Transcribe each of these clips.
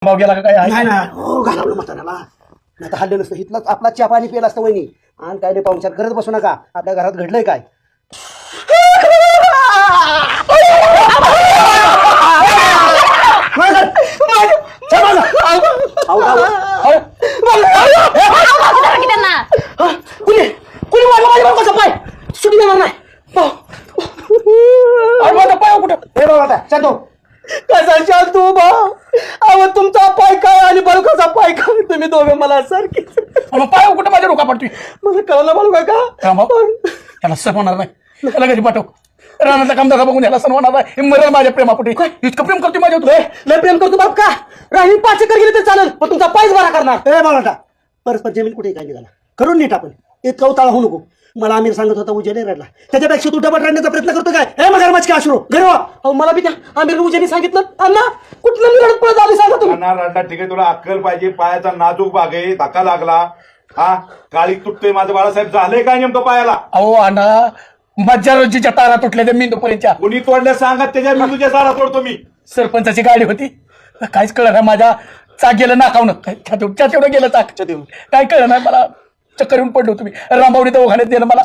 भाव गेला का काय आहे? नाही ना हो घालवलं म्हाताऱ्याला नाही तर हल्ले नसतं इथलाच आपला चहा पाणी पिला असतं वहिनी आणि काय नाही पाहुणचार करत बसू नका आपल्या घरात घडलंय काय कुणी कुणी मारला माझ्या बायकोचा पाय सुटी देणार नाही माझा पाय कुठं हे बाबा आता शांतो कसा शांतू भाऊ अहो तुमचा पाय काय आणि बालकाचा पाय काय तुम्ही दोघं मला सारखे पाय कुठं माझ्या डोका पडतोय मला कळलं बालका का त्याला सण होणार नाही त्याला घरी पाठव रानाचा कामदार बघून याला सण होणार नाही मरेल माझ्या प्रेमापुटी इतकं प्रेम करतो माझ्या लय प्रेम करतो बाप का राहील 5 एकर गेले तर चालेल पण तुमचा पायच बरा करणार ए बाबा परस्पर जमीन कुठे काय निघाला करून नीट आपण इतका उताळा होऊ नको मला आमिर सांगत होता उजेने रडला त्याच्यापेक्षा तू डबल रडण्याचा प्रयत्न करतो काय हे मग मचके अश्रू घरी अहो मला बी त्या आमिर उजेने सांगितलं अण्णा कुठलं मी रडत पळत आली सांगा तुम्ही रडला ठीक आहे तुला अक्कल पाहिजे पायाचा नाजूक भाग आहे धक्का लागला हा काळी तुटतोय माझं बाळासाहेब झालंय काय नेमकं पायाला अहो अण्णा मज्जा रोजीच्या तारा तुटल्या त्या मेंदूपर्यंतच्या कुणी तोडल्या सांगत त्याच्या मेंदूच्या सारा तोडतो मी सरपंचाची गाडी होती काहीच कळलं नाही माझ्या चाक गेलं नाकावणं तेवढं गेलं चाकच्या देऊन काय कळलं नाही मला चक्कर येऊन पडलो तुम्ही रामभाऊनी दवाखान्यात दिलं मला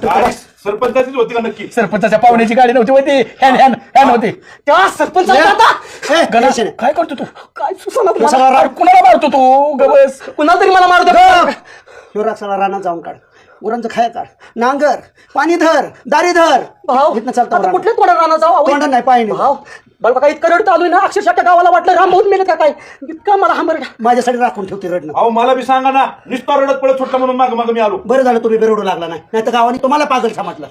काय सरपंचाचीच होती का नक्की सरपंचाच्या पाहुण्याची गाडी नव्हती होती हॅन होती तेव्हा सरपंच गणेश काय करतो तू काय सुसाना कुणाला मारतो तू गबस कुणाला तरी मला मारतो राक्षाला रानात जाऊन काढ गुरांचं खाया काढ नांगर पाणी धर दारी धर भाऊ चालतं कुठल्या तोडा राणा जाऊ तोंडात नाही पाहिजे भाऊ बरं बघा इतकं रडतं आलोय ना अक्षरशः त्या गावाला वाटलं रामभाऊन मेले का काय इतका मला हांबर माझ्यासाठी राखून ठेवते रडणं अहो मला बी सांगा ना नुसता रडत पडत सुटला म्हणून माग माग मी आलो बरं झालं तुम्ही बेरडू लागला नाही तर गावाने तुम्हाला पागल समजलं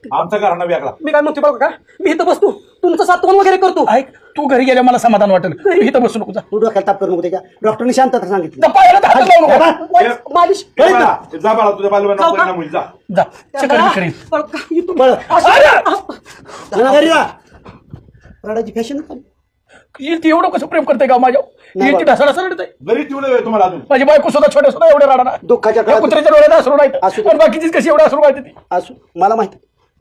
आमचा घराणा वेगळा मी काय म्हणतो बघा का मी इथं बसतो तुमचं सातवण वगैरे करतो ऐक तू घरी गेल्या मला समाधान वाटेल इथं बसू नको जा. तू डोक्याला ताप करू नको त्याच्या डॉक्टरने शांतता सांगितलं त्या पायाला तर हात लावू नको. मालिश ए बाळा, जा बाळा तुझ्या बालवांना परिणाम होईल जा जा चक्कर करीन घरी जा रडायची फॅशन एवढं कसं प्रेम करते का माझ्या येते ढसाला सरडते घरी ठेवलं वेळ तुम्हाला अजून माझी बायको सुद्धा छोट्या सुद्धा एवढे राडा दुःखाच्या या कुत्र्याच्या डोळ्यात असू नाही पण बाकीचीच कशी एवढं असू पाहिजे ती असू मला माहिती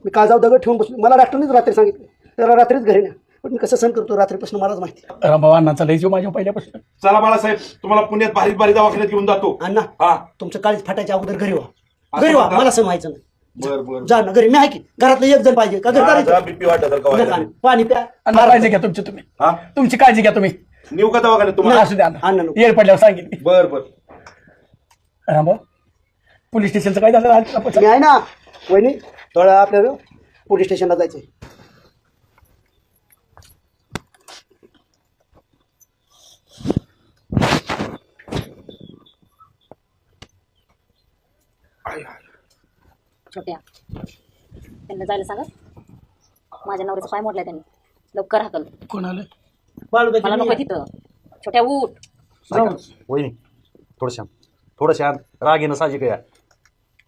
मी काळजाव दगड ठेवून बसलो मला डॉक्टरनेच रात्री सांगितलं त्याला रात्रीच घरी नाही पण मी कसं सहन करतो रात्रीपासून मलाच माहिती रामभाऊ अण्णाचा लय जीव माझ्या पहिल्यापासून चला बाळासाहेब तुम्हाला पुण्यात भारी भारी दवाखान्यात घेऊन जातो अण्णा हा तुमचं काळीच फाटायच्या अगोदर घरी व्हा असं घरी व्हा म्हणता? मला असं व्हायचं नाही बर बर जा ना घरी मी आहे की घरातलं एक जण पाहिजे का घर करायचं बीपी वाटत नका, पाणी प्या अण्णा काळजी घ्या तुमची तुम्ही हा तुमची काळजी घ्या तुम्ही नेऊ का दवाखान्यात तुम्हाला असू द्या अण्णा नको. येड पडल्यावर सांगितली बर बर रामभाऊ पोलीस स्टेशनचं काय झालं आज? मी आहे ना वहिनी थोडं आपल्या पोलीस स्टेशनला जायचंय छोट्या त्यांना जायला सांगा माझ्या नवऱ्याचा पाय मोडलाय त्यांनी लवकर हाकल कोण आलं मला नको तिथं छोट्या उठ वहिनी थोडं शांत राग येणं साहजिक आहे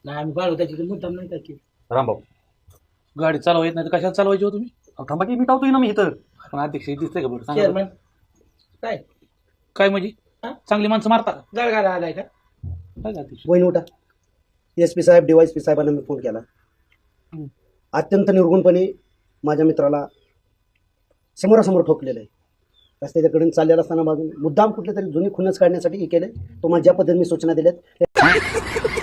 नाही आम्ही बाळू त्याची मुद्दाम नाही काय की रामभाऊ गाडी चालवा येत नाही तर कशाला चालवायची हो तुम्ही अहो, थांबा की मी टावतोय ना मी इथं पण अध्यक्ष हे दिसतंय का बरं सांगा चेअरमन बरं. काय म्हणजे चांगली माणसं मारता का? गाडगाडा आलाय का काय का अध्यक्ष वहिनी उठा SP साहेब DYSP साहेबांना मी फोन केला अत्यंत निर्गुणपणे माझ्या मित्राला समोरासमोर ठोकलेलं आहे रस्त्याच्याकडून चाललेला असताना बाजून मुद्दाम कुठले तरी जुनी खुन्नस काढण्यासाठी हे केले तुम्हाला ज्या पद्धतीने सूचना दिल्यात